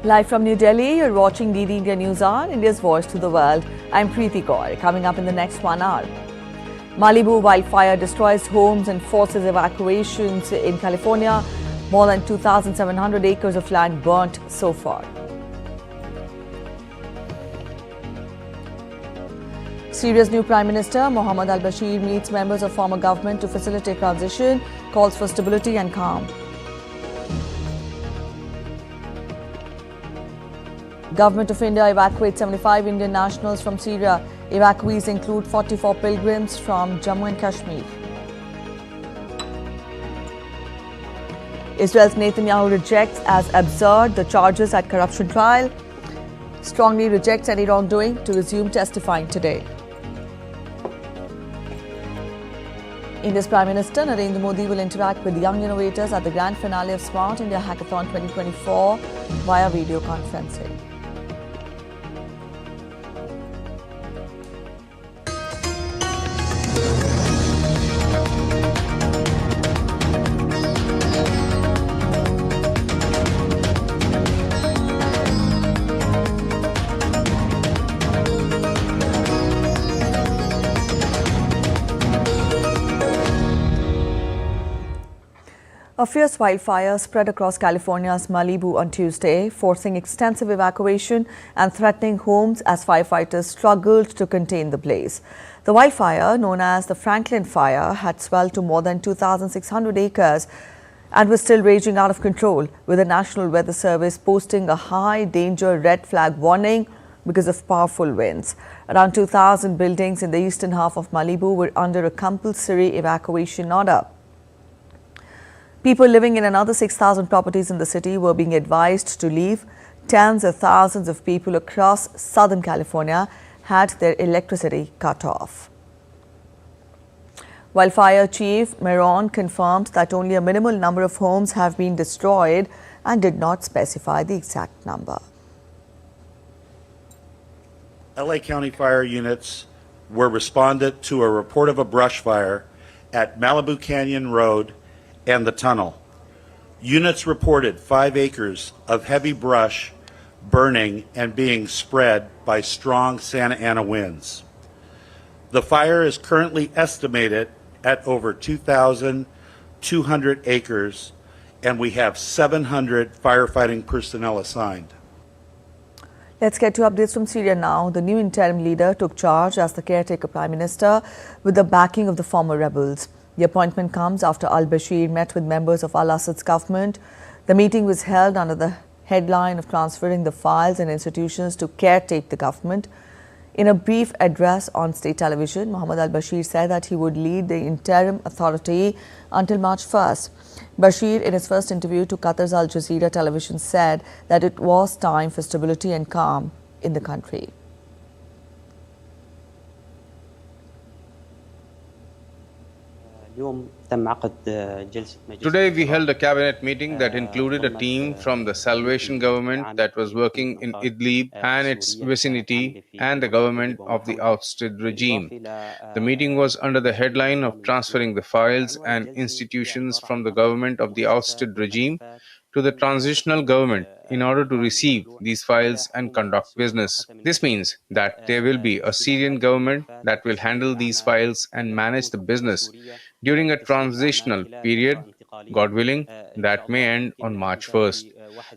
Live from New Delhi, you're watching DD India News Hour, India's voice to the world. I'm Preeti Kaur. Coming up in the next 1 hour. Malibu wildfire destroys homes and forces evacuations in California. More than 2,700 acres of land burnt so far. Syria's new Prime Minister, Mohamed al-Bashir, meets members of former government to facilitate transition, calls for stability and calm. Government of India evacuates 75 Indian nationals from Syria. Evacuees include 44 pilgrims from Jammu and Kashmir. Israel's Netanyahu rejects as absurd the charges at corruption trial. Strongly rejects any wrongdoing to resume testifying today. India's Prime Minister Narendra Modi will interact with young innovators at the grand finale of Smart India Hackathon 2024 via video conferencing. A fierce wildfire spread across California's Malibu on Tuesday, forcing extensive evacuation and threatening homes as firefighters struggled to contain the blaze. The wildfire, known as the Franklin Fire, had swelled to more than 2,600 acres and was still raging out of control, with the National Weather Service posting a high danger red flag warning because of powerful winds. Around 2,000 buildings in the eastern half of Malibu were under a compulsory evacuation order. People living in another 6,000 properties in the city were being advised to leave. Tens of thousands of people across Southern California had their electricity cut off. Wildfire Chief Meron confirmed that only a minimal number of homes have been destroyed and did not specify the exact number. LA County fire units were responded to a report of a brush fire at Malibu Canyon Road and the tunnel. Units reported 5 acres of heavy brush burning and being spread by strong Santa Ana winds. The fire is currently estimated at over 2,200 acres, and we have 700 firefighting personnel assigned. Let's get to updates from Syria now. The new interim leader took charge as the caretaker prime minister with the backing of the former rebels. The appointment comes after al-Bashir met with members of al-Assad's government. The meeting was held under the headline of transferring the files and institutions to caretake the government. In a brief address on state television, Mohamed al-Bashir said that he would lead the interim authority until March 1st. Bashir, in his first interview to Qatar's Al Jazeera television, said that it was time for stability and calm in the country. Today we held a cabinet meeting that included a team from the Salvation Government that was working in Idlib and its vicinity and the government of the ousted regime. The meeting was under the headline of transferring the files and institutions from the government of the ousted regime to the transitional government in order to receive these files and conduct business. This means that there will be a Syrian government that will handle these files and manage the business during a transitional period, God willing, that may end on March 1st.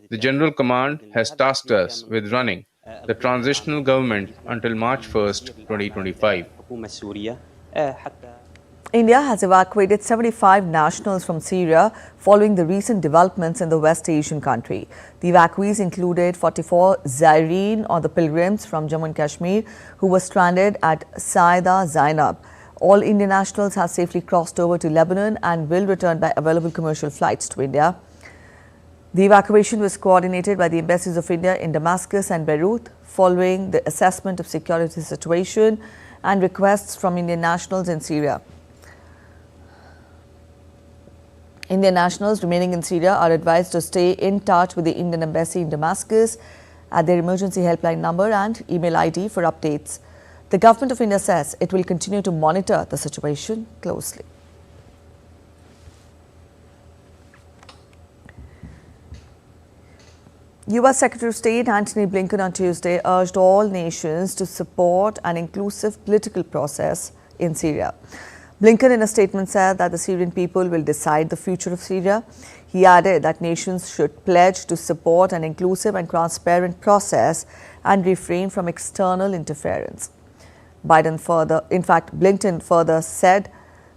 The General Command has tasked us with running the transitional government until March 1st, 2025. India has evacuated 75 nationals from Syria following the recent developments in the West Asian country. The evacuees included 44 Zaireen, or the pilgrims from Jammu and Kashmir, who were stranded at Saida Zainab. All Indian nationals have safely crossed over to Lebanon and will return by available commercial flights to India. The evacuation was coordinated by the embassies of India in Damascus and Beirut following the assessment of security situation and requests from Indian nationals in Syria. Indian nationals remaining in Syria are advised to stay in touch with the Indian embassy in Damascus at their emergency helpline number and email ID for updates. The government of India says it will continue to monitor the situation closely. U.S. Secretary of State Antony Blinken on Tuesday urged all nations to support an inclusive political process in Syria. Blinken in a statement said that the Syrian people will decide the future of Syria. He added that nations should pledge to support an inclusive and transparent process and refrain from external interference. Blinken further said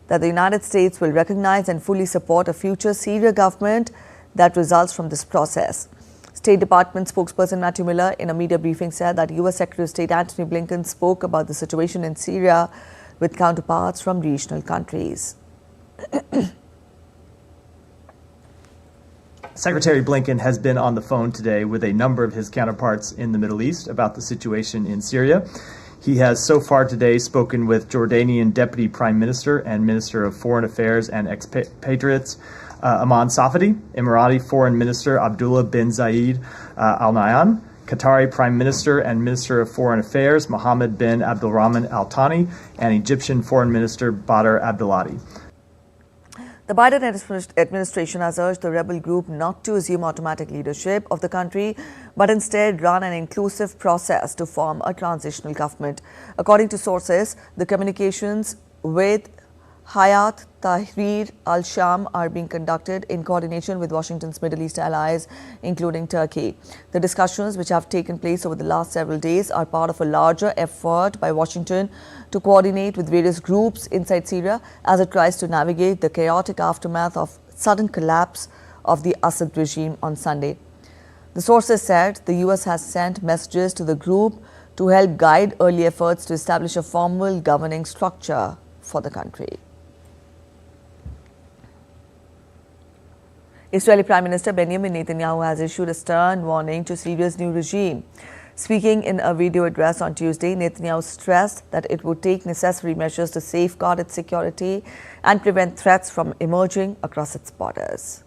that the United States will recognize and fully support a future Syria government that results from this process. State Department spokesperson Matthew Miller in a media briefing said that U.S. Secretary of State Antony Blinken spoke about the situation in Syria with counterparts from regional countries. Secretary Blinken has been on the phone today with a number of his counterparts in the Middle East about the situation in Syria. He has so far today spoken with Jordanian Deputy Prime Minister and Minister of Foreign Affairs and Expatriates Aman Safadi, Emirati Foreign Minister Abdullah bin Zayed Al Nahyan, Qatari Prime Minister and Minister of Foreign Affairs Mohamed bin Abdulrahman Al Thani, and Egyptian Foreign Minister Badr Abdelhadi. The Biden administration has urged the rebel group not to assume automatic leadership of the country, but instead run an inclusive process to form a transitional government. According to sources, the communications with Hayat Tahrir al-Sham are being conducted in coordination with Washington's Middle East allies, including Turkey. The discussions, which have taken place over the last several days, are part of a larger effort by Washington to coordinate with various groups inside Syria as it tries to navigate the chaotic aftermath of sudden collapse of the Assad regime on Sunday. The sources said the U.S. has sent messages to the group to help guide early efforts to establish a formal governing structure for the country. Israeli Prime Minister Benjamin Netanyahu has issued a stern warning to Syria's new regime. Speaking in a video address on Tuesday, Netanyahu stressed that it would take necessary measures to safeguard its security and prevent threats from emerging across its borders.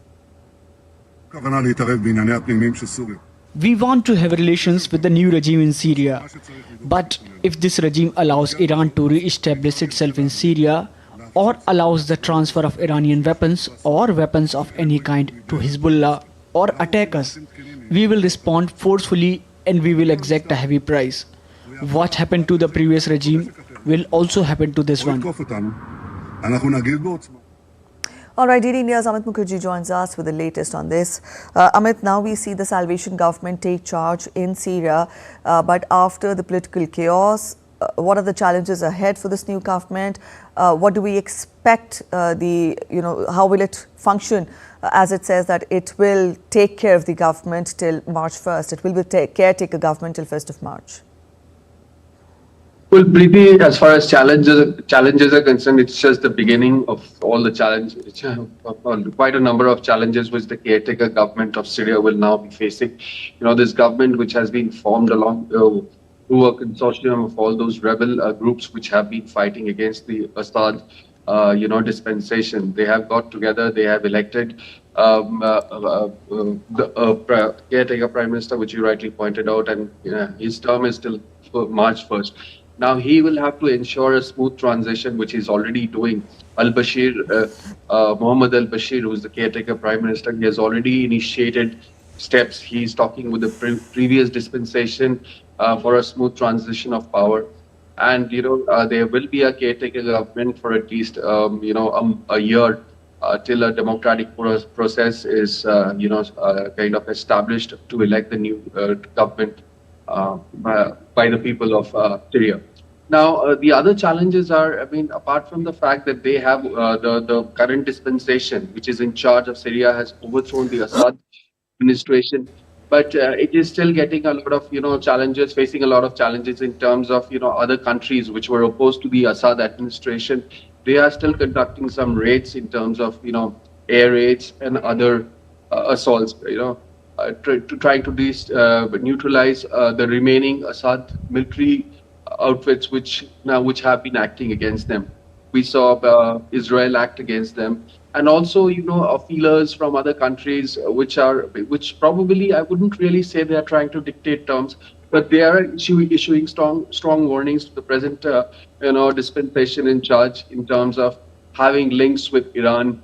We want to have relations with the new regime in Syria. But if this regime allows Iran to re-establish itself in Syria, or allows the transfer of Iranian weapons or weapons of any kind to Hezbollah or attack us, we will respond forcefully and we will exact a heavy price. What happened to the previous regime will also happen to this one. All right, DD India's Amit Mukherjee joins us with the latest on this. Amit, now we see the Salvation government take charge in Syria, but after the political chaos, what are the challenges ahead for this new government? What do we expect? How will it function? As it says that it will take care of the government till March 1st. It will be caretaker government till 1st of March. Well, Preeti, as far as challenges are concerned, it's just the beginning of all the challenges. Quite a number of challenges which the caretaker government of Syria will now be facing. This government, which has been formed along through a consortium of all those rebel groups which have been fighting against the Assad, dispensation. They have got together. They have elected the caretaker prime minister, which you rightly pointed out, and his term is till March 1st. Now he will have to ensure a smooth transition, which he's already doing. Al-Bashir, Mohamed al-Bashir, who is the caretaker prime minister, he has already initiated steps. He's talking with the previous dispensation for a smooth transition of power. And, there will be a caretaker government for at least, a year till a democratic process is, kind of established to elect the new government by the people of Syria. Now, the other challenges are, apart from the fact that they have the current dispensation, which is in charge of Syria, has overthrown the Assad administration, but it is still getting a lot of, challenges, facing a lot of challenges in terms of, other countries which were opposed to the Assad administration. They are still conducting some raids in terms of, air raids and other assaults, trying to neutralize the remaining Assad military outfits which have been acting against them. We saw Israel act against them, and also feelers from other countries which probably, I wouldn't really say they are trying to dictate terms, but they are issuing strong warnings to the present dispensation in charge in terms of having links with Iran.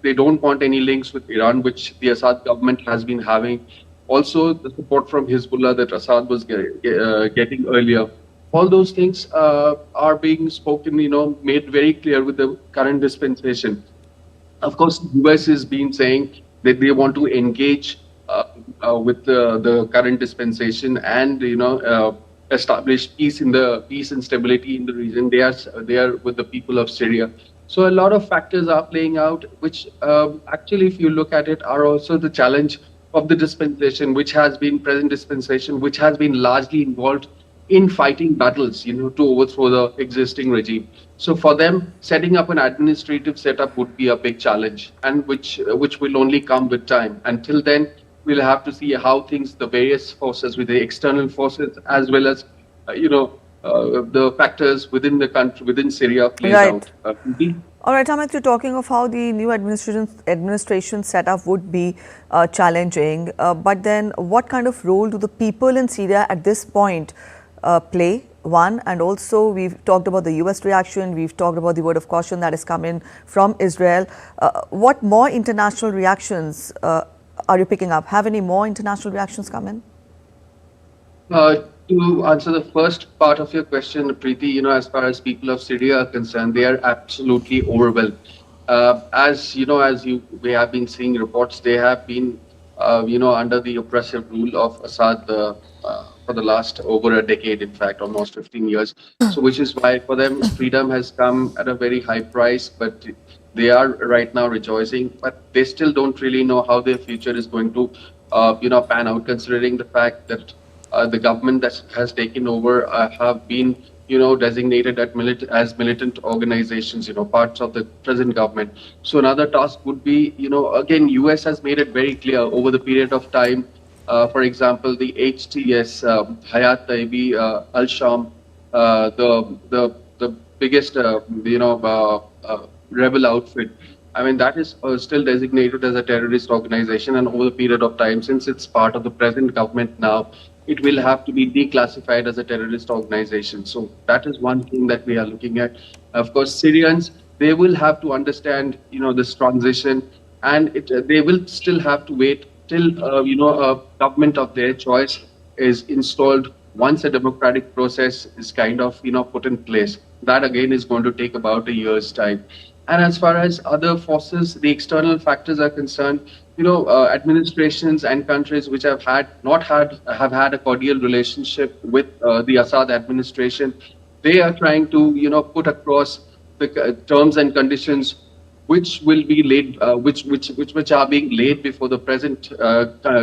They don't want any links with Iran, which the Assad government has been having. also the support from Hezbollah that Assad was getting earlier. All those things are being spoken, made very clear with the current dispensation. Of course, the US has been saying that they want to engage with the current dispensation and establish peace and stability in the region. They are with the people of Syria. So a lot of factors are playing out, which actually, if you look at it, are also the challenge of the dispensation, which has been present dispensation, which has been largely involved in fighting battles, to overthrow the existing regime. So for them, setting up an administrative setup would be a big challenge, and which will only come with time. Until then, we'll have to see how things, the various forces, with the external forces, as well as the factors within the country, within Syria, plays Right. out. All right, Amit, you're talking of how the new administration setup would be challenging. But then what kind of role do the people in Syria at this point play? One, and also we've talked about the US reaction, we've talked about the word of caution that is coming from Israel. What more international reactions are you picking up? Have any more international reactions come in? To answer the first part of your question, Preeti, as far as people of Syria are concerned, they are absolutely overwhelmed. We have been seeing reports, they have been, under the oppressive rule of Assad for the last over a decade, in fact, almost 15 years. So, which is why for them, freedom has come at a very high price, but they are right now rejoicing, but they still don't really know how their future is going to, pan out, considering the fact that the government that has taken over have been, designated as militant organizations, parts of the present government. So another task would be, again, US has made it very clear over the period of time. For example, the HTS, Hayat Taibi, Al-Sham, the biggest, rebel outfit. I mean, that is still designated as a terrorist organization, and over the period of time, since it's part of the present government now, it will have to be declassified as a terrorist organization. So that is one thing that we are looking at. Of course, Syrians, they will have to understand, this transition, and they will still have to wait till, a government of their choice is installed. Once a democratic process is kind of, put in place, that again is going to take about a year's time. And as far as other forces, the external factors are concerned, administrations and countries which have had a cordial relationship with the Assad administration, they are trying to, put across the terms and conditions which will be laid, which are being laid before the present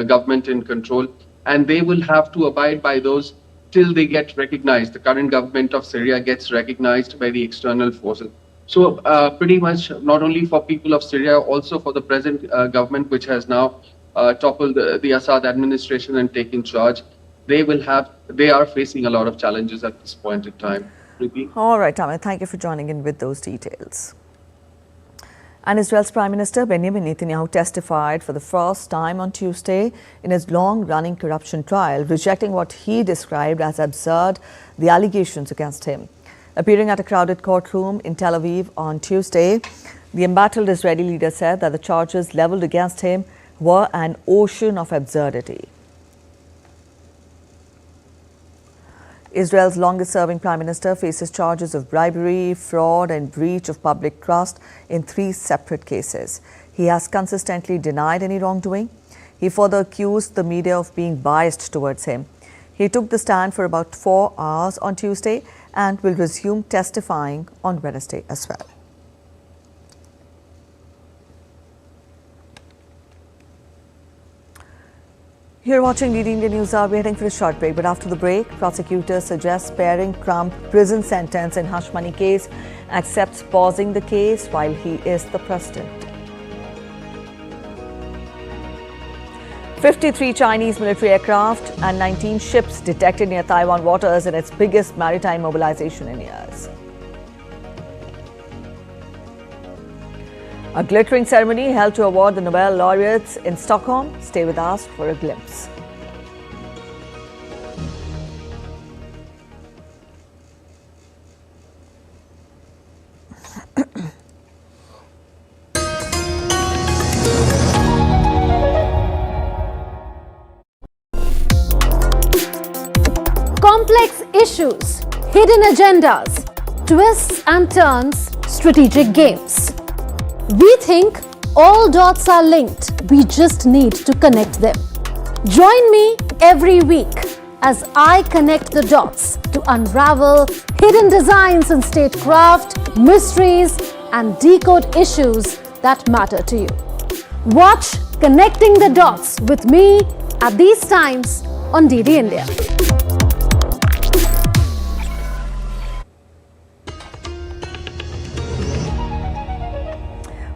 government in control, and they will have to abide by those till they get recognized. The current government of Syria gets recognized by the external forces. So pretty much not only for people of Syria, also for the present government, which has now toppled the Assad administration and taken charge, they are facing a lot of challenges at this point in time. All right, Amit, thank you for joining in with those details. And Israel's Prime Minister Benjamin Netanyahu testified for the first time on Tuesday in his long-running corruption trial, rejecting what he described as absurd, the allegations against him. Appearing at a crowded courtroom in Tel Aviv on Tuesday, the embattled Israeli leader said that the charges leveled against him were an ocean of absurdity. Israel's longest-serving prime minister faces charges of bribery, fraud and breach of public trust in 3 separate cases. He has consistently denied any wrongdoing. He further accused the media of being biased towards him. He took the stand for about 4 hours on Tuesday and will resume testifying on Wednesday as well. You're watching DD India News Hour. We're heading for a short break, but after the break, prosecutors suggest sparing Trump prison sentence in hush money case, accepts pausing the case while he is the president. 53 Chinese military aircraft and 19 ships detected near Taiwan waters in its biggest maritime mobilization in years. A glittering ceremony held to award the Nobel laureates in Stockholm. Stay with us for a glimpse. issues, hidden agendas, twists and turns, strategic games. We think all dots are linked. We just need to connect them. Join me every week as I connect the dots to unravel hidden designs in statecraft, mysteries, and decode issues that matter to you. Watch Connecting the Dots with me at these times on DD India.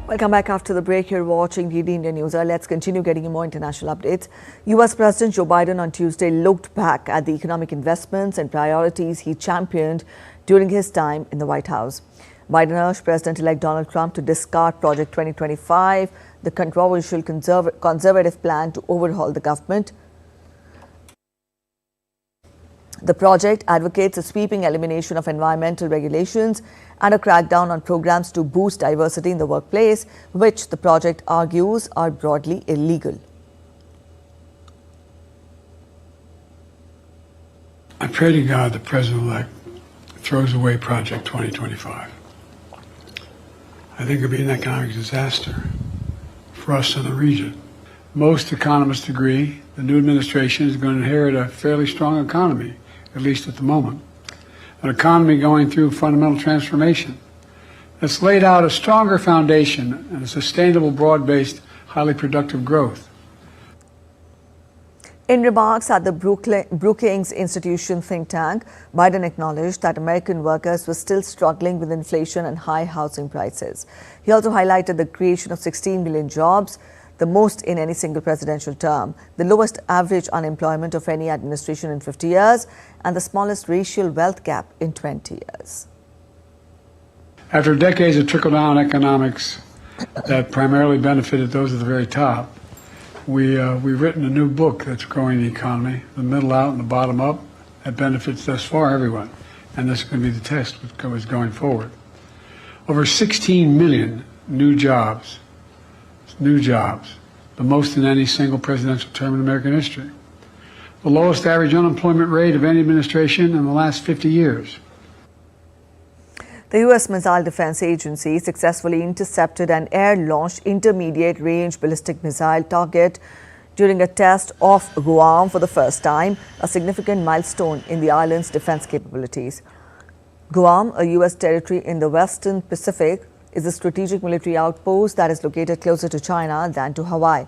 Welcome back after the break. You're watching DD India News. Let's continue getting you more international updates. US President Joe Biden on Tuesday looked back at the economic investments and priorities he championed during his time in the White House. Biden urged President-elect Donald Trump to discard Project 2025, the controversial conservative plan to overhaul the government. The project advocates a sweeping elimination of environmental regulations and a crackdown on programs to boost diversity in the workplace, which the project argues are broadly illegal. I pray to God the President-elect throws away Project 2025. I think it would be an economic disaster for us in the region. Most economists agree the new administration is going to inherit a fairly strong economy, at least at the moment. An economy going through fundamental transformation that's laid out a stronger foundation and a sustainable, broad-based, highly productive growth. In remarks at the Brookings Institution think tank, Biden acknowledged that American workers were still struggling with inflation and high housing prices. He also highlighted the creation of 16 million jobs, the most in any single presidential term, the lowest average unemployment of any administration in 50 years, and the smallest racial wealth gap in 20 years. After decades of trickle-down economics that primarily benefited those at the very top, we've written a new book that's growing the economy, the middle out and the bottom up, that benefits thus far everyone. And this is going to be the test going forward. Over 16 million new jobs, the most in any single presidential term in American history. The lowest average unemployment rate of any administration in the last 50 years. The U.S. Missile Defense Agency successfully intercepted an air-launched intermediate-range ballistic missile target during a test off Guam for the first time, a significant milestone in the island's defense capabilities. Guam, a U.S. territory in the Western Pacific, is a strategic military outpost that is located closer to China than to Hawaii.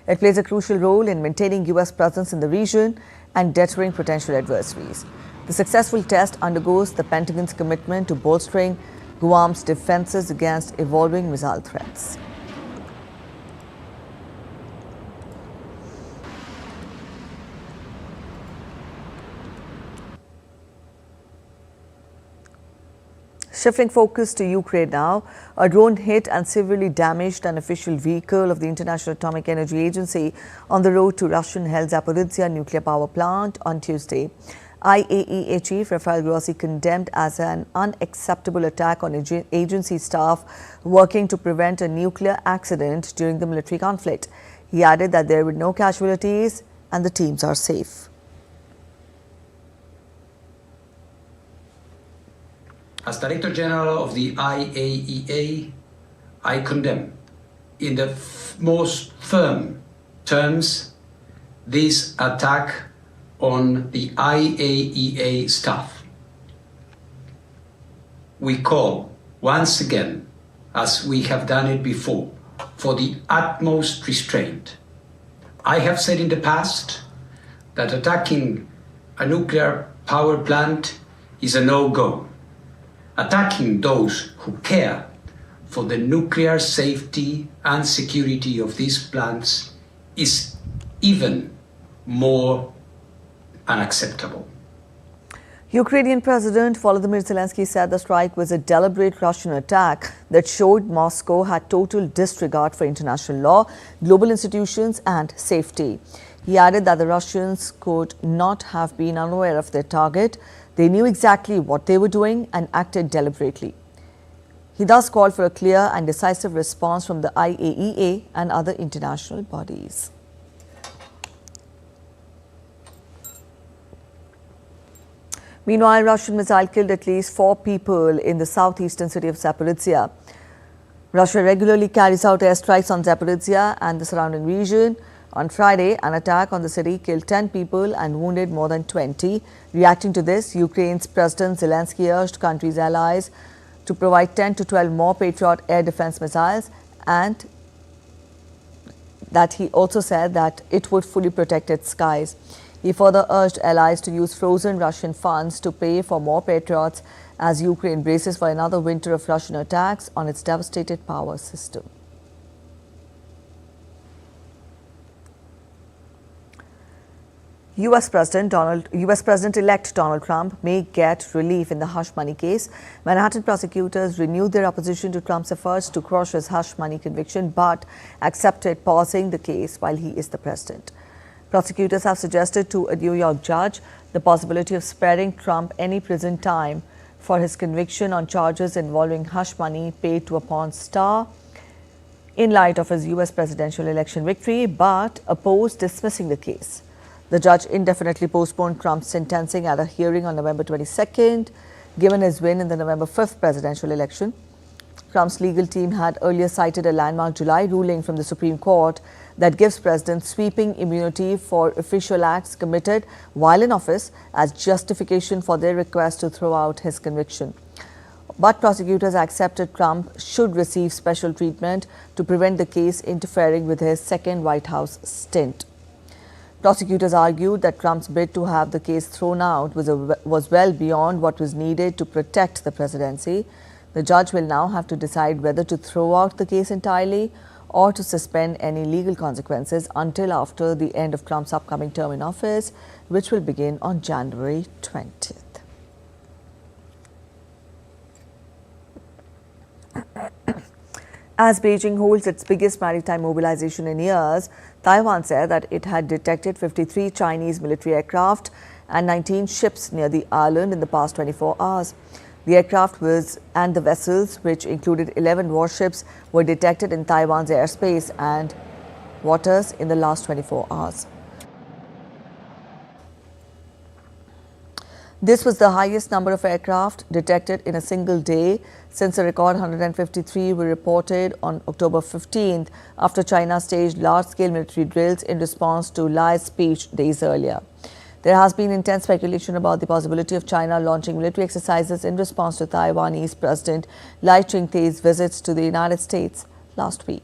It plays a crucial role in maintaining U.S. presence in the region and deterring potential adversaries. The successful test undergoes the Pentagon's commitment to bolstering Guam's defenses against evolving missile threats. Shifting focus to Ukraine now, a drone hit and severely damaged an official vehicle of the International Atomic Energy Agency on the road to Russian-held Zaporizhzhia nuclear power plant on Tuesday. IAEA Chief Rafael Grossi condemned as an unacceptable attack on agency staff working to prevent a nuclear accident during the military conflict. He added that there were no casualties and the teams are safe. As Director General of the IAEA, I condemn in the most firm terms this attack on the IAEA staff. We call once again, as we have done it before, for the utmost restraint. I have said in the past that attacking a nuclear power plant is a no-go. Attacking those who care for the nuclear safety and security of these plants is even more unacceptable. Ukrainian President Volodymyr Zelensky said the strike was a deliberate Russian attack that showed Moscow had total disregard for international law, global institutions and safety. He added that the Russians could not have been unaware of their target. They knew exactly what they were doing and acted deliberately. He thus called for a clear and decisive response from the IAEA and other international bodies. Meanwhile, Russian missile killed at least 4 people in the southeastern city of Zaporizhia. Russia regularly carries out airstrikes on Zaporizhia and the surrounding region. On Friday, an attack on the city killed 10 people and wounded more than 20. Reacting to this, Ukraine's President Zelensky urged country's allies to provide 10 to 12 more Patriot air defense missiles, and that he also said that it would fully protect its skies. He further urged allies to use frozen Russian funds to pay for more Patriots as Ukraine braces for another winter of Russian attacks on its devastated power system. US President-elect Donald Trump may get relief in the hush money case. Manhattan prosecutors renewed their opposition to Trump's efforts to quash his hush money conviction, but accepted pausing the case while he is the president. Prosecutors have suggested to a New York judge the possibility of sparing Trump any prison time for his conviction on charges involving hush money paid to a porn star in light of his US presidential election victory, but opposed dismissing the case. The judge indefinitely postponed Trump's sentencing at a hearing on November 22nd, given his win in the November 5th presidential election. Trump's legal team had earlier cited a landmark July ruling from the Supreme Court that gives presidents sweeping immunity for official acts committed while in office as justification for their request to throw out his conviction. But prosecutors accepted Trump should receive special treatment to prevent the case interfering with his second White House stint. Prosecutors argued that Trump's bid to have the case thrown out was well beyond what was needed to protect the presidency. The judge will now have to decide whether to throw out the case entirely or to suspend any legal consequences until after the end of Trump's upcoming term in office, which will begin on January 20th. As Beijing holds its biggest maritime mobilization in years, Taiwan said that it had detected 53 Chinese military aircraft and 19 ships near the island in the past 24 hours. The aircraft and the vessels, which included 11 warships, were detected in Taiwan's airspace and waters in the last 24 hours. This was the highest number of aircraft detected in a single day since a record 153 were reported on October 15th after China staged large-scale military drills in response to Li's speech days earlier. There has been intense speculation about the possibility of China launching military exercises in response to Taiwanese President Lai Ching-te's visits to the United States last week.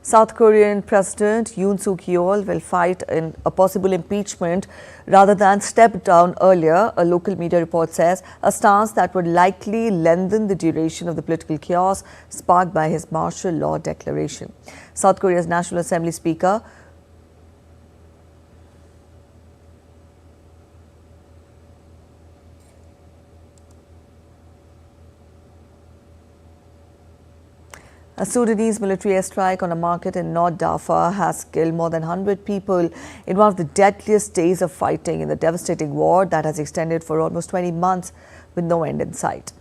South Korean President Yoon Suk-yeol will fight in a possible impeachment rather than step down earlier, a local media report says, a stance that would likely lengthen the duration of the political chaos sparked by his martial law declaration. South Korea's National Assembly Speaker A Sudanese military airstrike on a market in North Darfur has killed more than 100 people in one of the deadliest days of fighting in the devastating war that has extended for almost 20 months with no end in sight.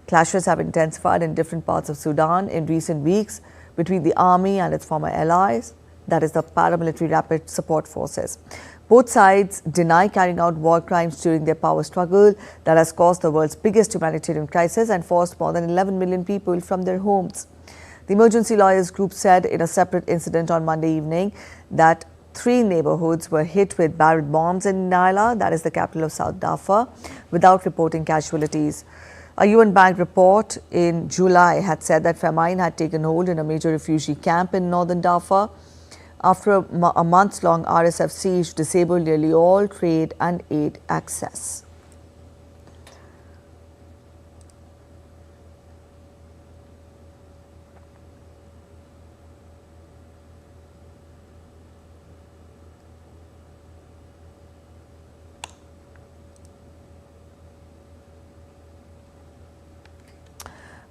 Clashes have intensified in different parts of Sudan in recent weeks between the army and its former allies, that is the paramilitary rapid support forces. Both sides deny carrying out war crimes during their power struggle that has caused the world's biggest humanitarian crisis and forced more than 11 million people from their homes. The Emergency Lawyers Group said in a separate incident on Monday evening that 3 neighborhoods were hit with barrel bombs in Nyala, that is the capital of South Darfur, without reporting casualties. A UN-backed report in July had said that famine had taken hold in a major refugee camp in northern Darfur. After a months-long RSF siege disabled nearly all trade and aid access.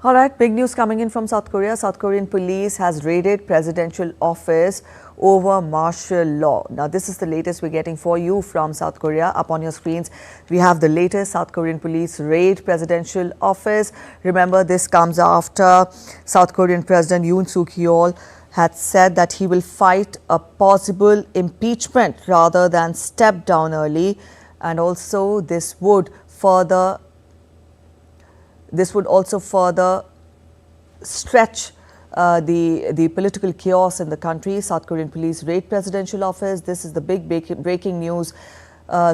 All right, big news coming in from South Korea. South Korean police has raided presidential office over martial law. Now, this is the latest we're getting for you from South Korea. Up on your screens, we have the latest South Korean police raid presidential office. Remember, this comes after South Korean President Yoon Suk-yeol had said that he will fight a possible impeachment rather than step down early, and also this would also further stretch the political chaos in the country. South Korean police raid presidential office. This is the big breaking news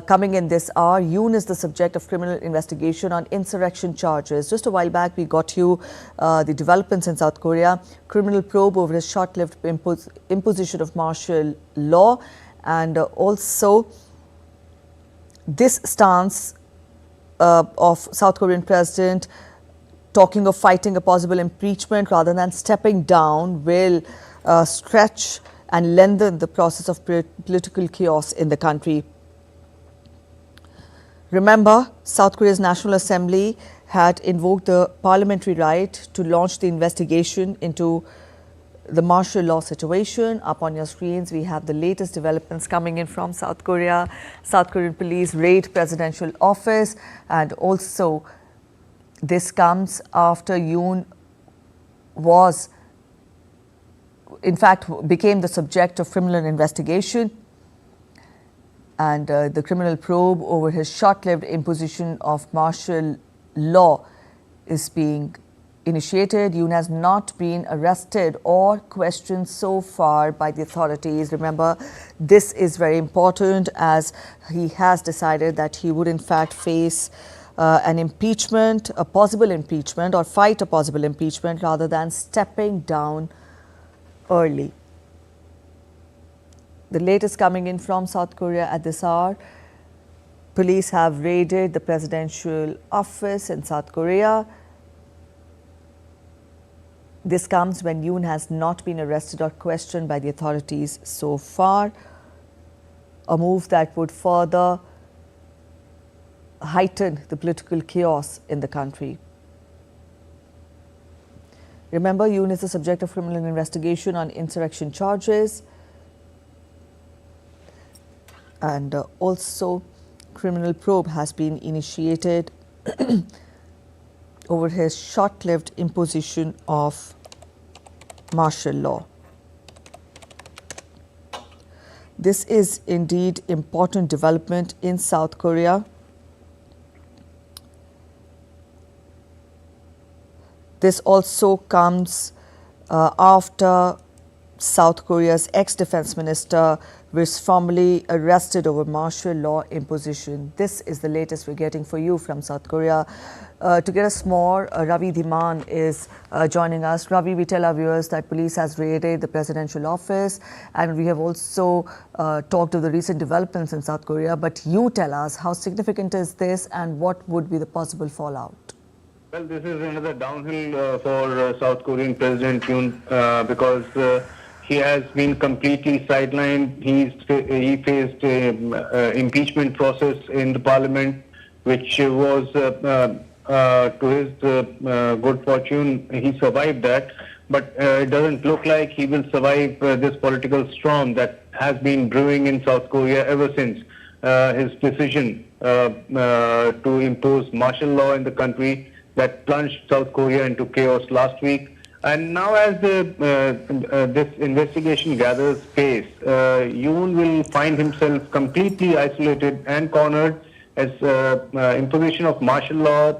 coming in this hour. Yoon is the subject of criminal investigation on insurrection charges. Just a while back, we got you the developments in South Korea. Criminal probe over his short-lived imposition of martial law, and also this stance of South Korean president talking of fighting a possible impeachment rather than stepping down will stretch and lengthen the process of political chaos in the country. Remember, South Korea's National Assembly had invoked the parliamentary right to launch the investigation into the martial law situation. Up on your screens, we have the latest developments coming in from South Korea. South Korean police raid presidential office, and also this comes after Yoon was, in fact, became the subject of criminal investigation, and the criminal probe over his short-lived imposition of martial law is being initiated. Yoon has not been arrested or questioned so far by the authorities. Remember, this is very important as he has decided that he would in fact face an impeachment, a possible impeachment, or fight a possible impeachment rather than stepping down early. The latest coming in from South Korea at this hour. Police have raided the presidential office in South Korea. This comes when Yoon has not been arrested or questioned by the authorities so far, a move that would further heighten the political chaos in the country. Remember, Yoon is the subject of criminal investigation on insurrection charges, and also criminal probe has been initiated over his short-lived imposition of martial law. This is indeed important development in South Korea. This also comes after South Korea's ex-defense minister was formally arrested over martial law imposition. This is the latest we're getting for you from South Korea. To get us more, Ravi Dhiman is joining us. Ravi, we tell our viewers that police has raided the presidential office, and we have also talked of the recent developments in South Korea. But you tell us, how significant is this and what would be the possible fallout? Well, this is another downhill for South Korean President Yoon because he has been completely sidelined. He faced an impeachment process in the parliament, which was, to his good fortune, he survived that. But it doesn't look like he will survive this political storm that has been brewing in South Korea ever since his decision to impose martial law in the country that plunged South Korea into chaos last week. And now as this investigation gathers pace, Yoon will find himself completely isolated and cornered, as imposition of martial law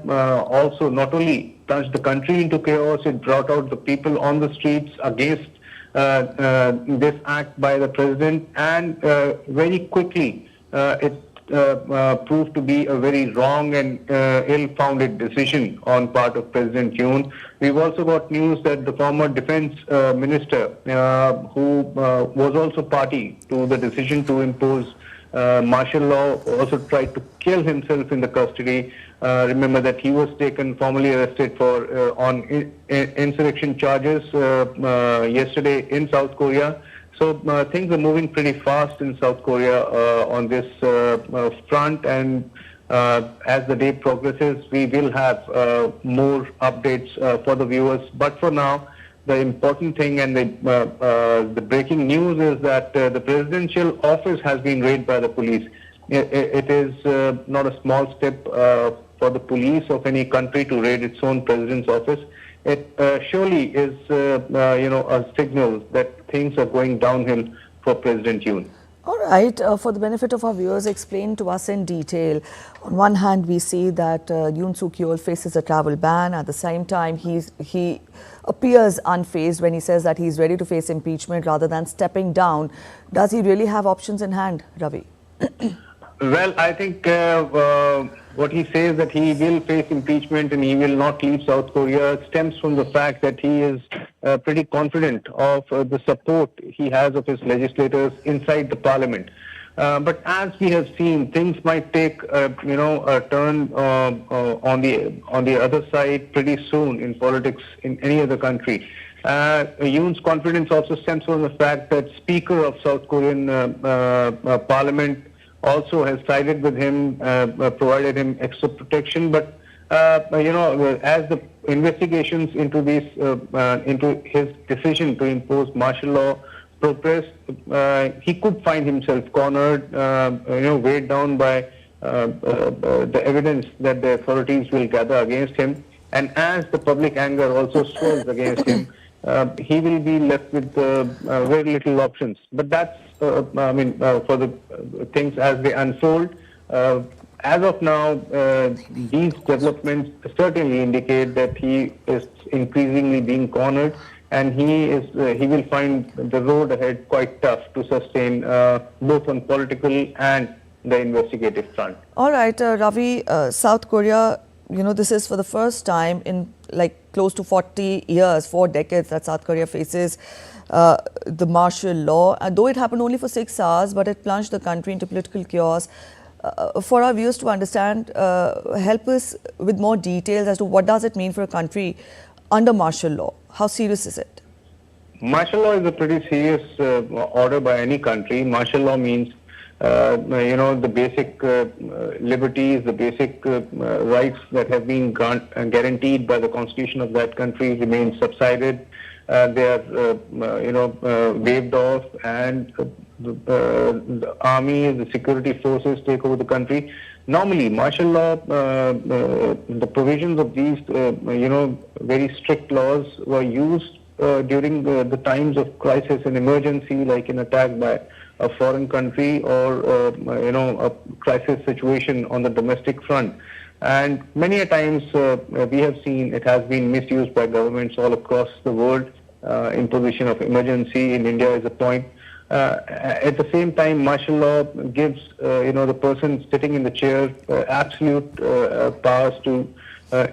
also not only plunged the country into chaos, it brought out the people on the streets against this act by the president, and very quickly it proved to be a very wrong and ill-founded decision on part of President Yoon. We've also got news that the former defense minister, who was also party to the decision to impose martial law, also tried to kill himself in the custody. Remember that he was formally arrested for on insurrection charges yesterday in South Korea. So things are moving pretty fast in South Korea on this front, and as the day progresses, we will have more updates for the viewers. But for now, the important thing and the breaking news is that the presidential office has been raided by the police. It is not a small step for the police of any country to raid its own president's office, it surely is, a signal that things are going downhill for President Yoon. All right, for the benefit of our viewers, explain to us in detail. On one hand, we see that Yoon Suk Yeol faces a travel ban. At the same time, he appears unfazed when he says that he's ready to face impeachment rather than stepping down. Does he really have options in hand, Ravi? Well, I think what he says that he will face impeachment and he will not leave South Korea stems from the fact that he is pretty confident of the support he has of his legislators inside the parliament. But as we have seen, things might take a turn on the other side pretty soon in politics in any other country. Yoon's confidence also stems from the fact that Speaker of South Korean Parliament also has sided with him, provided him extra protection. But as the investigations into into his decision to impose martial law progress, he could find himself cornered, weighed down by the evidence that the authorities will gather against him. And as the public anger also swells against him, he will be left with very little options. But that's, for the things as they unfold. As of now, these developments certainly indicate that he is increasingly being cornered, and he will find the road ahead quite tough to sustain both on political and the investigative front. All right, Ravi, South Korea, this is for the first time in close to 40 years, 4 decades that South Korea faces the martial law. Though it happened only for 6 hours, but it plunged the country into political chaos. For our viewers to understand, help us with more details as to what does it mean for a country under martial law? How serious is it? Martial law is a pretty serious order by any country. Martial law means the basic liberties, the basic rights that have been guaranteed by the constitution of that country remain subsided. They are, waived off, and the army, the security forces take over the country. Normally, martial law, the provisions of these, very strict laws were used during the times of crisis and emergency, like an attack by a foreign country or, a crisis situation on the domestic front. And many a times we have seen it has been misused by governments all across the world. Imposition of emergency in India is a point. At the same time, martial law gives, the person sitting in the chair absolute powers to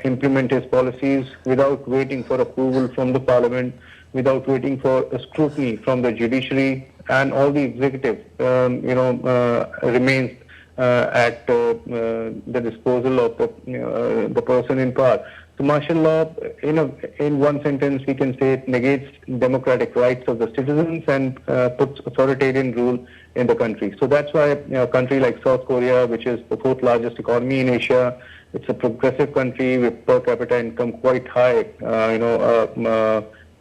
implement his policies without waiting for approval from the parliament, without waiting for a scrutiny from the judiciary, and all the executive, remains at the disposal of the person in power. So martial law, in one sentence, we can say it negates democratic rights of the citizens and puts authoritarian rule in the country. So that's why a country like South Korea, which is the 4th largest economy in Asia, it's a progressive country with per capita income quite high,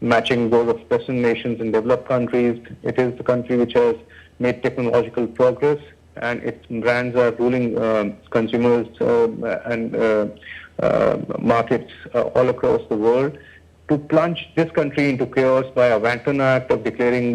matching those of Western nations and developed countries. It is the country which has made technological progress, and its brands are ruling consumers and markets all across the world. To plunge this country into chaos by a wanton act of declaring,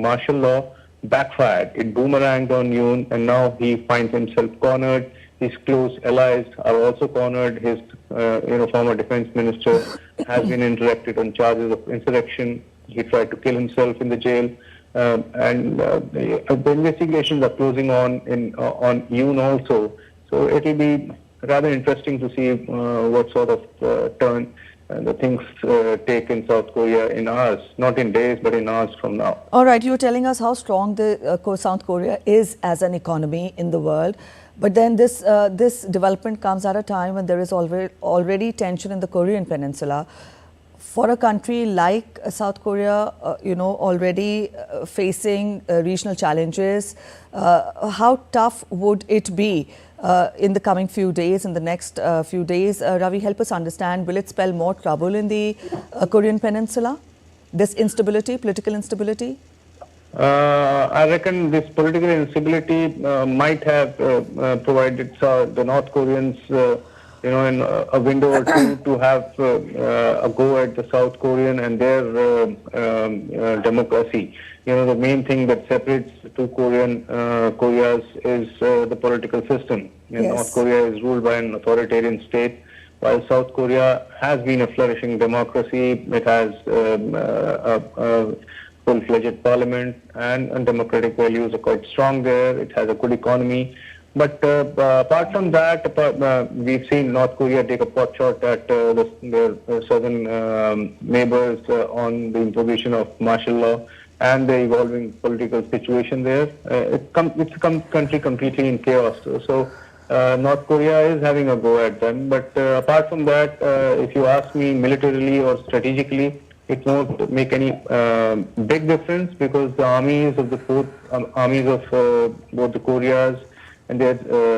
martial law backfired. It boomeranged on Yoon, and now he finds himself cornered. His close allies are also cornered. His, former defense minister has been indicted on charges of insurrection. He tried to kill himself in the jail. And the investigations are closing on Yoon also. So it will be rather interesting to see what sort of turn the things take in South Korea in hours, not in days, but in hours from now. All right, you were telling us how strong the South Korea is as an economy in the world. But then this development comes at a time when there is already tension in the Korean Peninsula. For a country like South Korea, already facing regional challenges, how tough would it be in the coming few days, in the next few days? Ravi, help us understand, will it spell more trouble in the Korean Peninsula, this instability, political instability? I reckon this political instability might have provided the North Koreans, in a window or two to have a go at the South Korean and their democracy. The main thing that separates the two Koreas is the political system. North Korea is ruled by an authoritarian state, while South Korea has been a flourishing democracy. It has a full-fledged parliament, and democratic values are quite strong there. It has a good economy. But apart from that, we've seen North Korea take a pot shot at their southern neighbors on the imposition of martial law and the evolving political situation there. It's a country completely in chaos. So North Korea is having a go at them. But apart from that, if you ask me militarily or strategically, it won't make any big difference, because the armies of both the Koreas and their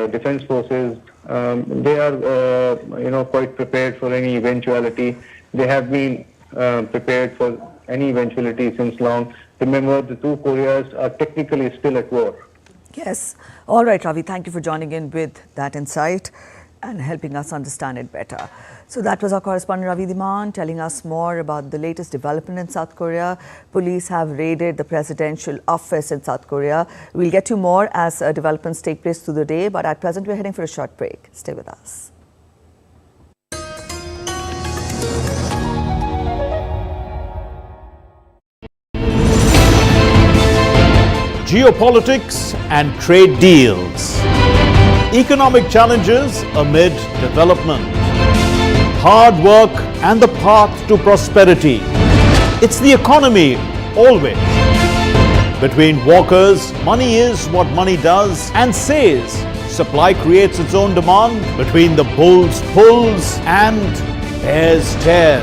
defense forces, they are quite prepared for any eventuality. They have been prepared for any eventuality since long. Remember, the two Koreas are technically still at war. Yes. All right, Ravi, thank you for joining in with that insight and helping us understand it better. So that was our correspondent Ravi Dhiman telling us more about the latest development in South Korea. Police have raided the presidential office in South Korea. We'll get to more as developments take place through the day, but at present we're heading for a short break. Stay with us. Geopolitics and trade deals. Economic challenges amid development. Hard work and the path to prosperity. It's the economy always. Between walkers, money is what money does and says. Supply creates its own demand. Between the bulls pulls and bears tears.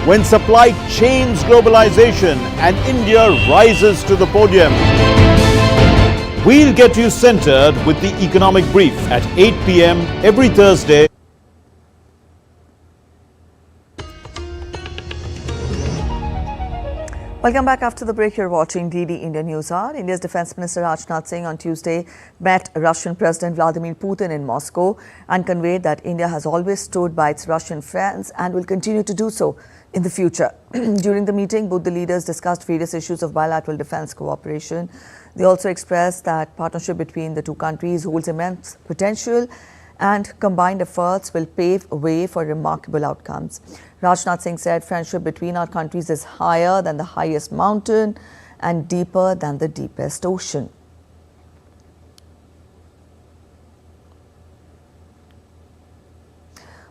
When supply chains globalization and India rises to the podium. We'll get you centered with the economic brief at 8 p.m. every Thursday. Welcome back. After the break, you're watching DD India News Hour. India's Defence Minister Rajnath Singh on Tuesday met Russian President Vladimir Putin in Moscow and conveyed that India has always stood by its Russian friends and will continue to do so in the future. During the meeting, both the leaders discussed various issues of bilateral defence cooperation. They also expressed that partnership between the two countries holds immense potential and combined efforts will pave a way for remarkable outcomes. Rajnath Singh said friendship between our countries is higher than the highest mountain and deeper than the deepest ocean.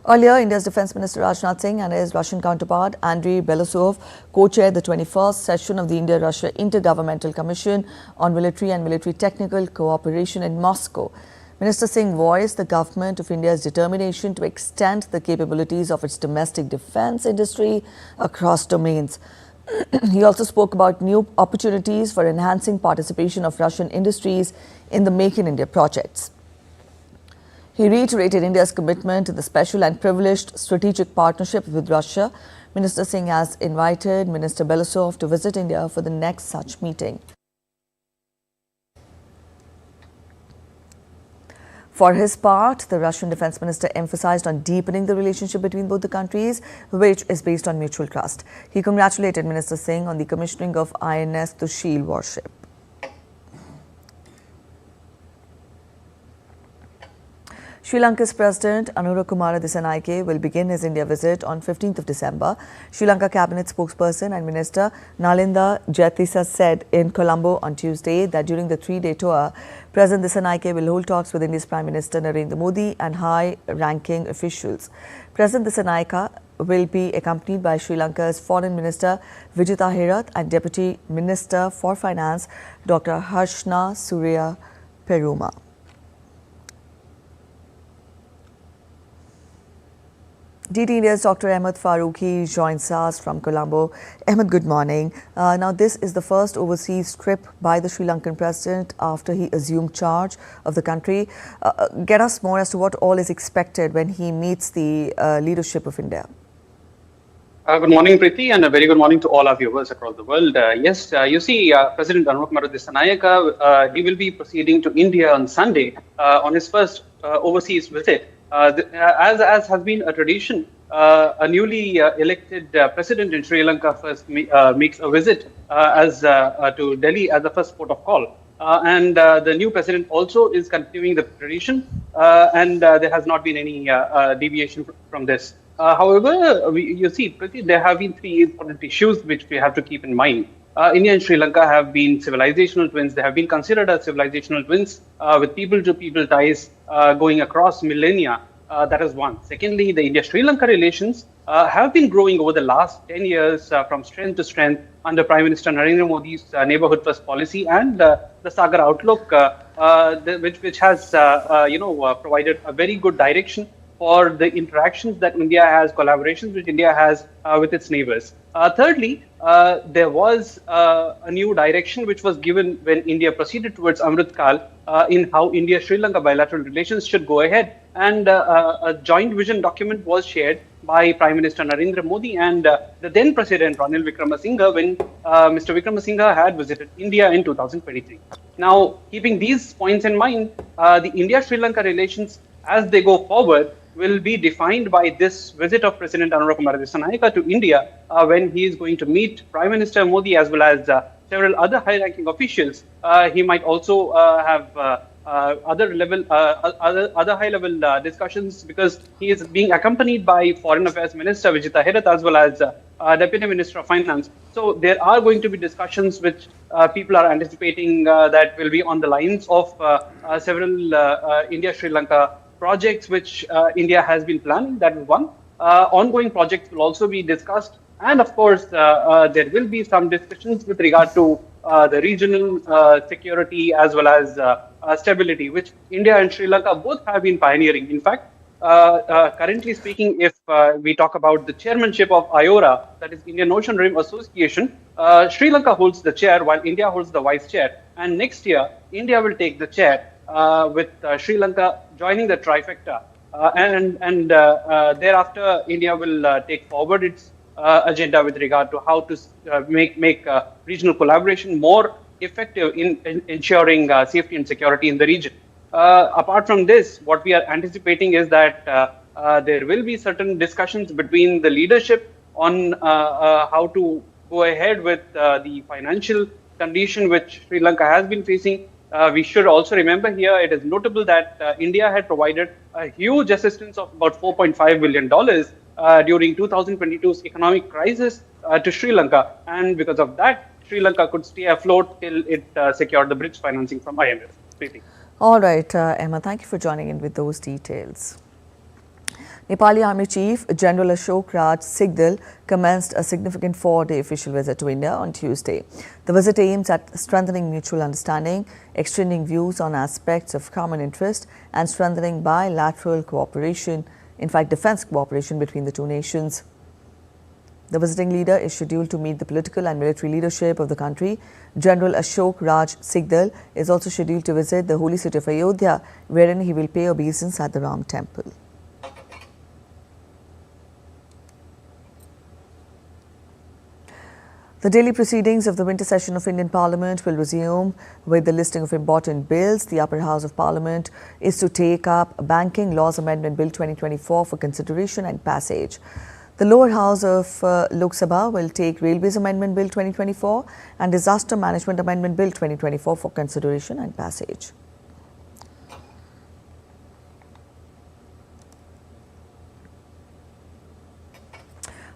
Earlier, India's Defence Minister Rajnath Singh and his Russian counterpart Andriy Belousov co-chaired the 21st session of the India-Russia Intergovernmental Commission on Military and Military Technical Cooperation in Moscow. Minister Singh voiced the government of India's determination to extend the capabilities of its domestic defence industry across domains. He also spoke about new opportunities for enhancing participation of Russian industries in the Make in India projects. He reiterated India's commitment to the special and privileged strategic partnership with Russia. Minister Singh has invited Minister Belousov to visit India for the next such meeting. For his part, the Russian Defence Minister emphasized on deepening the relationship between both the countries, which is based on mutual trust. He congratulated Minister Singh on the commissioning of INS Tushil warship. Sri Lanka's President Anura Kumara Dissanayake will begin his India visit on 15th of December. Sri Lanka Cabinet spokesperson and Minister Nalinda Jayatissa said in Colombo on Tuesday that during the three-day tour, President Dissanayake will hold talks with India's Prime Minister Narendra Modi and high-ranking officials. President Dissanayake will be accompanied by Sri Lanka's Foreign Minister Vijitha Herath and Deputy Minister for Finance Dr. Harshna Surya Peruma. DD India's Dr. Ahmed Farooqi joins us from Colombo. Ahmed, good morning. Now, this is the first overseas trip by the Sri Lankan president after he assumed charge of the country. Get us more as to what all is expected when he meets the leadership of India. Good morning, Preeti, and a very good morning to all our viewers across the world. Yes, you see, President Anurag Dissanayaka, he will be proceeding to India on Sunday on his first overseas visit. As has been a tradition, a newly elected president in Sri Lanka first makes a visit to Delhi as the first port of call. And the new president also is continuing the tradition, and there has not been any deviation from this. However, you see, there have been three important issues which we have to keep in mind. India and Sri Lanka have been civilizational twins. They have been considered as civilizational twins with people-to-people ties going across millennia. That is one. Secondly, the India-Sri Lanka relations have been growing over the last 10 years from strength to strength under Prime Minister Narendra Modi's neighborhood first policy and the Sagar outlook, which has provided a very good direction for the interactions that India has, collaborations which India has with its neighbors. Thirdly, there was a new direction which was given when India proceeded towards Amrit Kal in how India-Sri Lanka bilateral relations should go ahead. And a joint vision document was shared by Prime Minister Narendra Modi and the then President Ranil Wickremesinghe when Mr. Wickremesinghe had visited India in 2023. Now, keeping these points in mind, the India-Sri Lanka relations as they go forward will be defined by this visit of President Anurag Dissanayaka to India when he is going to meet Prime Minister Modi as well as several other high-ranking officials. He might also have other high-level discussions because he is being accompanied by Foreign Affairs Minister Vijita Herath as well as Deputy Minister of Finance. So there are going to be discussions which people are anticipating that will be on the lines of several India-Sri Lanka projects which India has been planning. That is one. Ongoing projects will also be discussed. And of course, there will be some discussions with regard to the regional security as well as stability, which India and Sri Lanka both have been pioneering. In fact, currently speaking, if we talk about the chairmanship of IORA, that is Indian Ocean Rim Association, Sri Lanka holds the chair while India holds the vice chair. And next year, India will take the chair with Sri Lanka joining the trifecta. And thereafter, India will take forward its agenda with regard to how to make regional collaboration more effective in ensuring safety and security in the region. Apart from this, what we are anticipating is that there will be certain discussions between the leadership on how to go ahead with the financial condition which Sri Lanka has been facing. We should also remember here, it is notable that India had provided a huge assistance of about $4.5 billion during 2022's economic crisis to Sri Lanka. And because of that, Sri Lanka could stay afloat till it secured the bridge financing from IMF. All right, Emma, thank you for joining in with those details. Nepali Army Chief General Ashok Raj Sigdal commenced a significant 4-day official visit to India on Tuesday. The visit aims at strengthening mutual understanding, exchanging views on aspects of common interest and strengthening bilateral cooperation, in fact defense cooperation between the two nations. The visiting leader is scheduled to meet the political and military leadership of the country. General Ashok Raj Sigdal is also scheduled to visit the holy city of Ayodhya, wherein he will pay obeisance at the Ram temple. The daily proceedings of the winter session of Indian Parliament will resume with the listing of important bills. The upper house of Parliament is to take up Banking Laws Amendment Bill 2024 for consideration and passage. The lower house of Lok Sabha will take Railways Amendment Bill 2024 and Disaster Management Amendment Bill 2024 for consideration and passage.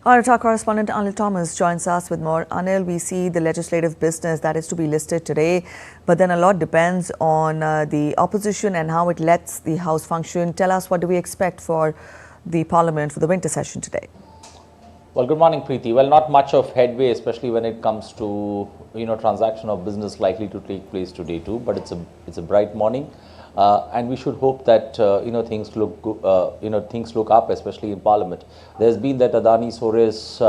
Our correspondent Anil Thomas joins us with more. Anil, we see the legislative business that is to be listed today, but then a lot depends on the opposition and how it lets the House function. Tell us, what do we expect for the Parliament for the winter session today? Well, good morning, Preeti. Well, not much of headway, especially when it comes to transaction of business likely to take place today too. But it's a bright morning. And we should hope that things look up, especially in Parliament. There's been that Adani Soros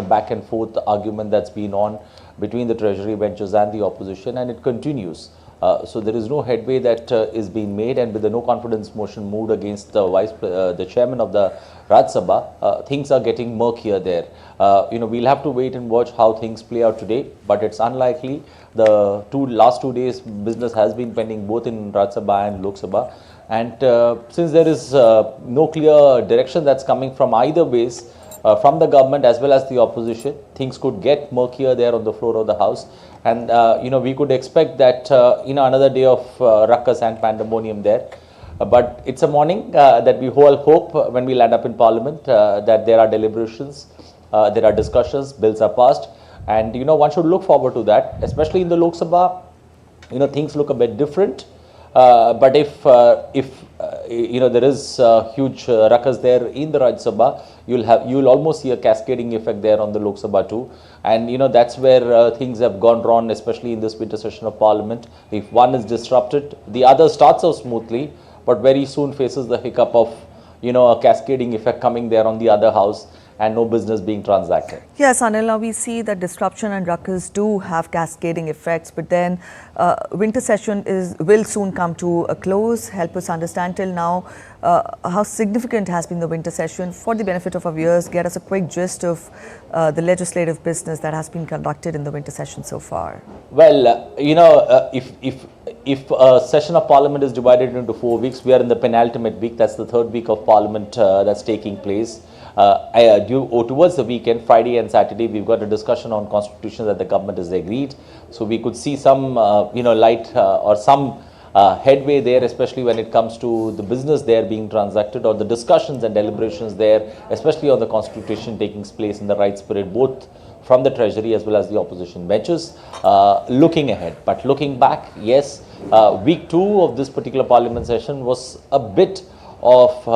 back and forth argument that's been on between the Treasury benches and the opposition, and it continues. So there is no headway that is being made, and with the no confidence motion moved against the chairman of the Rajya Sabha, things are getting murkier there. We'll have to wait and watch how things play out today, but it's unlikely. The last 2 days business has been pending both in Rajya Sabha and Lok Sabha, and since there is no clear direction that's coming from either ways, from the government as well as the opposition, things could get murkier there on the floor of the house, and we could expect that another day of ruckus and pandemonium there. But it's a morning that we all hope when we land up in Parliament that there are deliberations, there are discussions, bills are passed, and one should look forward to that, especially in the Lok Sabha. Things look a bit different. But if there is huge ruckus there in the Rajya Sabha, you'll almost see a cascading effect there on the Lok Sabha too, and that's where things have gone wrong, especially in this winter session of Parliament. If one is disrupted, the other starts out smoothly, but very soon faces the hiccup of a cascading effect coming there on the other house, and no business being transacted. Yes, Anil, now we see that disruption and ruckus do have cascading effects, but then winter session will soon come to a close. Help us understand till now how significant has been the winter session. For the benefit of our viewers, get us a quick gist of the legislative business that has been conducted in the winter session so far. Well, if a session of Parliament is divided into 4 weeks, we are in the penultimate week. That's the third week of Parliament that's taking place. Towards the weekend, Friday and Saturday, we've got a discussion on constitution that the government has agreed. So we could see some, light or some headway there, especially when it comes to the business there being transacted, or the discussions and deliberations there, especially on the constitution taking place in the right spirit, both from the Treasury as well as the opposition benches. Looking ahead, but looking back, yes, week 2 of this particular Parliament session was a bit of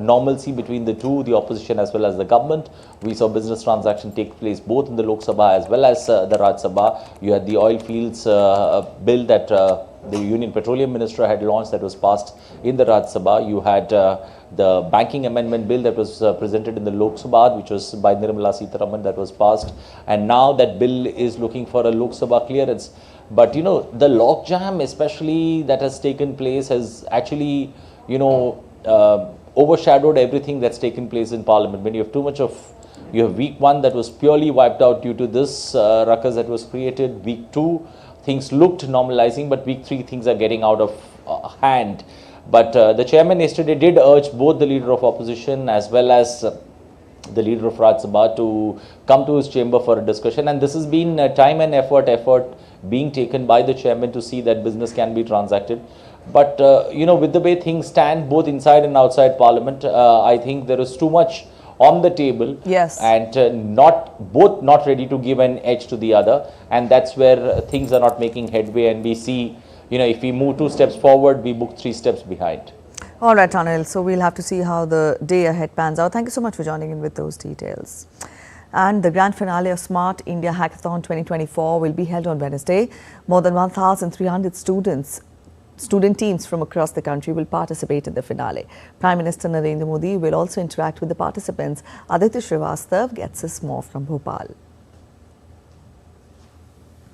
normalcy between the two, the opposition as well as the government. We saw business transaction take place both in the Lok Sabha as well as the Rajya Sabha. You had the oil fields bill that the Union Petroleum Minister had launched, that was passed in the Rajya Sabha. You had the banking amendment bill that was presented in the Lok Sabha, which was by Nirmala Sitharaman, that was passed, and now that bill is looking for a Lok Sabha clearance. But the logjam especially that has taken place has actually overshadowed everything that's taken place in Parliament. When you have too much of, you have week 1 that was purely wiped out due to this ruckus that was created. Week 2, things looked normalizing, but week 3, things are getting out of hand. But the chairman yesterday did urge both the leader of opposition as well as the leader of Rajya Sabha to come to his chamber for a discussion, and this has been time and effort being taken by the chairman to see that business can be transacted. But with the way things stand both inside and outside Parliament, I think there is too much on the table. Yes. And not ready to give an edge to the other, and that's where things are not making headway, and we see, if we move 2 steps forward, we book 3 steps behind. All right, Anil. So we'll have to see how the day ahead pans out. Thank you so much for joining in with those details. And the grand finale of Smart India Hackathon 2024 will be held on Wednesday. More than 1,300 student teams from across the country will participate in the finale. Prime Minister Narendra Modi will also interact with the participants. Aditya Srivastav gets us more from Bhopal.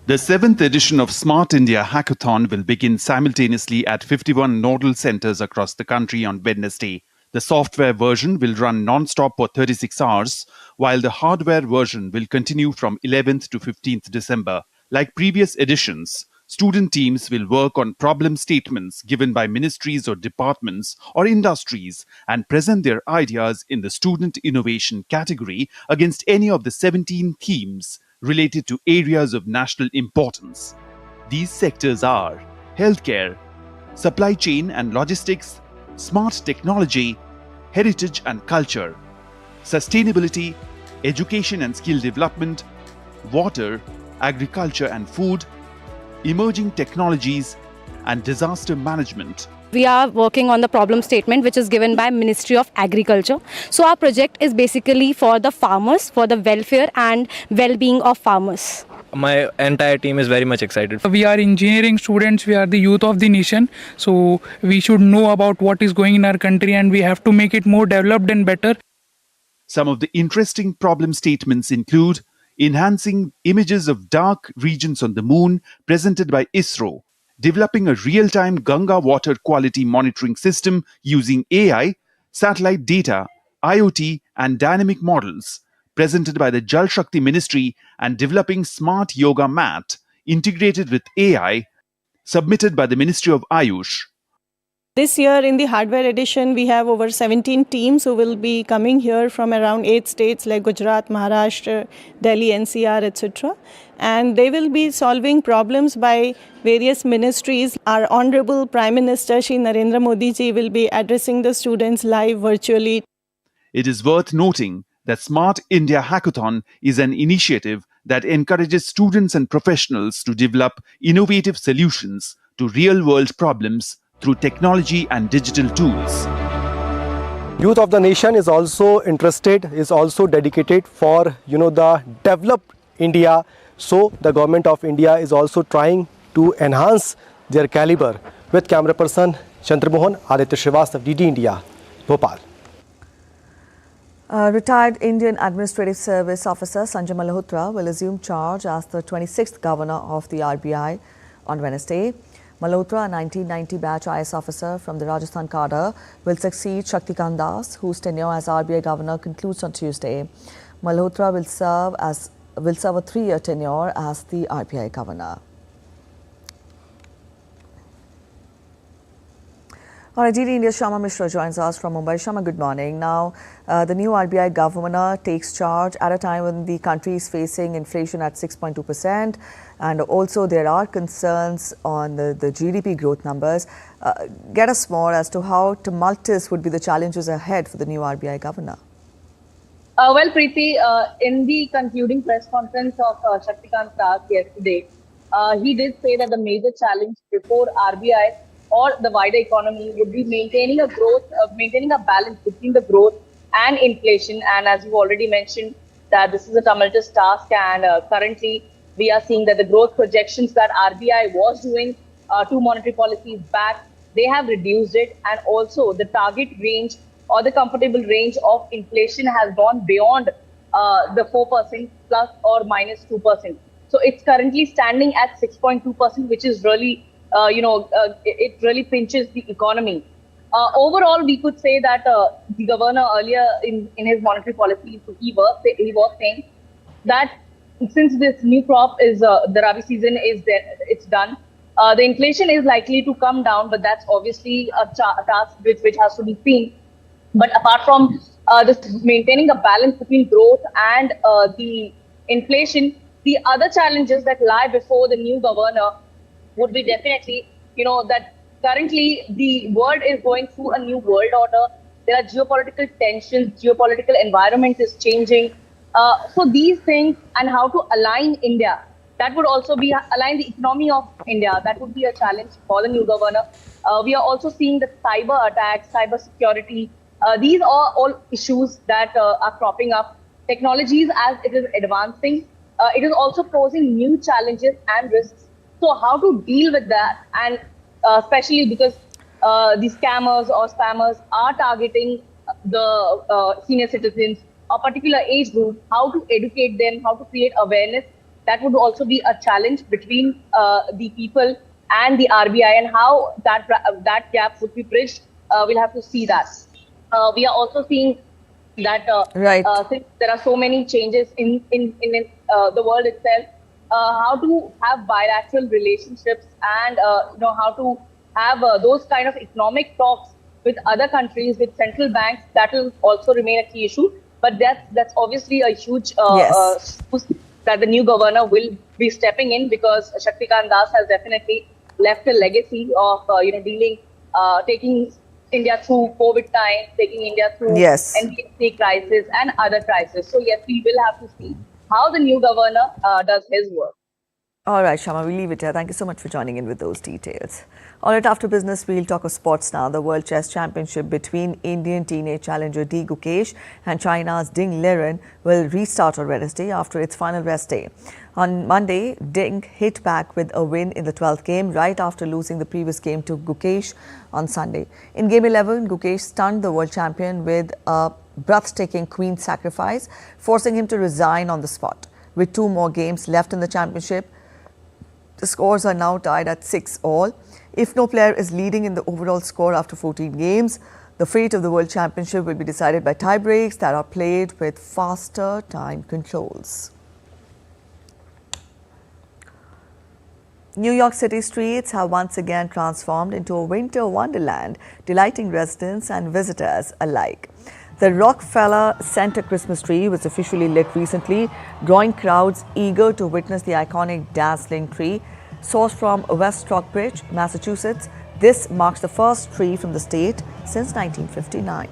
The 7th edition of Smart India Hackathon will begin simultaneously at 51 nodal centers across the country on Wednesday. The software version will run non-stop for 36 hours, while the hardware version will continue from 11th to 15th December. Like previous editions, student teams will work on problem statements given by ministries or departments or industries and present their ideas in the student innovation category against any of the 17 themes related to areas of national importance. These sectors are healthcare, supply chain and logistics, smart technology, heritage and culture, sustainability, education and skill development, water, agriculture and food, emerging technologies, and disaster management. We are working on the problem statement which is given by Ministry of Agriculture. So our project is basically for the farmers, for the welfare and well-being of farmers. My entire team is very much excited. We are engineering students, we are the youth of the nation. So we should know about what is going in our country and we have to make it more developed and better. Some of the interesting problem statements include enhancing images of dark regions on the moon presented by ISRO, developing a real-time Ganga water quality monitoring system using AI, satellite data, IoT and dynamic models presented by the Jal Shakti Ministry, and developing smart yoga mat integrated with AI submitted by the Ministry of Ayush. This year in the hardware edition, we have over 17 teams who will be coming here from around 8 states like Gujarat, Maharashtra, Delhi, NCR, etc. And they will be solving problems by various ministries. Our Honorable Prime Minister Shri Narendra Modi ji will be addressing the students live virtually. It is worth noting that Smart India Hackathon is an initiative that encourages students and professionals to develop innovative solutions to real-world problems through technology and digital tools. Youth of the nation is also interested, is also dedicated for the developed India. So the government of India is also trying to enhance their caliber. With camera person Chandramohan, Aditya Srivastav, DD India, Bhopal. Retired Indian Administrative Service Officer Sanjay Malhotra will assume charge as the 26th Governor of the RBI on Wednesday. Malhotra, a 1990 batch IS officer from the Rajasthan cadre, will succeed Shaktikant Das, whose tenure as RBI Governor concludes on Tuesday. Malhotra will serve a 3-year tenure as the RBI Governor. All right, DD India's Shama Mishra joins us from Mumbai. Shama, good morning. Now, the new RBI governor takes charge at a time when the country is facing inflation at 6.2%, and also there are concerns on the GDP growth numbers. Get us more as to how tumultuous would be the challenges ahead for the new RBI governor. Well, Preeti, in the concluding press conference of Shaktikant Das yesterday, he did say that the major challenge before RBI or the wider economy would be maintaining a balance between the growth and inflation. And as you already mentioned, that this is a tumultuous task, and currently we are seeing that the growth projections that RBI was doing 2 monetary policies back, they have reduced it, and also the target range or the comfortable range of inflation has gone beyond the 4% plus or minus 2%. So it's currently standing at 6.2%, which is really it really pinches the economy. Overall, we could say that the governor earlier in his monetary policy, he was saying that since this new crop is the Rabi season is there, it's done, the inflation is likely to come down, but that's obviously a task which has to be seen. But apart from this maintaining a balance between growth and the inflation, the other challenges that lie before the new governor would be definitely, that currently the world is going through a new world order. There are geopolitical tensions, geopolitical environment is changing. So these things, and how to align India, that would also be align the economy of India. That would be a challenge for the new governor. We are also seeing the cyber attacks, cyber security. These are all issues that are cropping up. Technologies, as it is advancing, it is also posing new challenges and risks. So how to deal with that, and especially because the scammers or spammers are targeting the senior citizens, a particular age group, how to educate them, how to create awareness, that would also be a challenge between the people and the RBI, and how that gap would be bridged. We'll have to see that. We are also seeing that since there are so many changes in the world itself, how to have bilateral relationships and how to have those kind of economic talks with other countries, with central banks, that will also remain a key issue. But that's obviously a huge that the new governor will be stepping in, because Shaktikant Das has definitely left a legacy of taking India through COVID time, taking India through NBFC crisis and other crises. So yes, we will have to see how the new governor does his work. All right, Shama, we'll leave it here. Thank you so much for joining in with those details. All right, after business, we'll talk of sports now. The World Chess Championship between Indian teenage challenger D. Gukesh and China's Ding Liren will restart on Wednesday after its final rest day. On Monday, Ding hit back with a win in the 12th game right after losing the previous game to Gukesh on Sunday. In Game 11, Gukesh stunned the world champion with a breathtaking queen sacrifice, forcing him to resign on the spot. with 2 more games left in the championship. The scores are now tied at 6-all. If no player is leading in the overall score after 14 games, the fate of the World Championship will be decided by tie breaks that are played with faster time controls. New York City streets have once again transformed into a winter wonderland, delighting residents and visitors alike. The Rockefeller Center Christmas tree was officially lit recently, drawing crowds eager to witness the iconic dazzling tree. Sourced from West Stockbridge, Massachusetts, this marks the first tree from the state since 1959.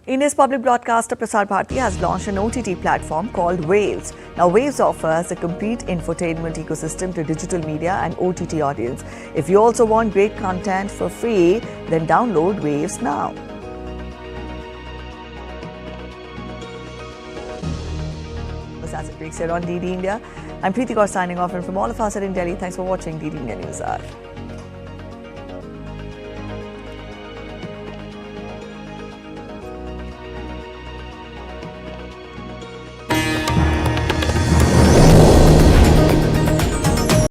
India's public broadcaster Prasar Bharati has launched an OTT platform called Waves. Now, Waves offers a complete infotainment ecosystem to digital media and OTT audience. If you also want great content for free, then download Waves now. That's it breaks here on DD India. I'm Preeti Kaur signing off, and from all of us at in Delhi, thanks for watching DD India News Hour.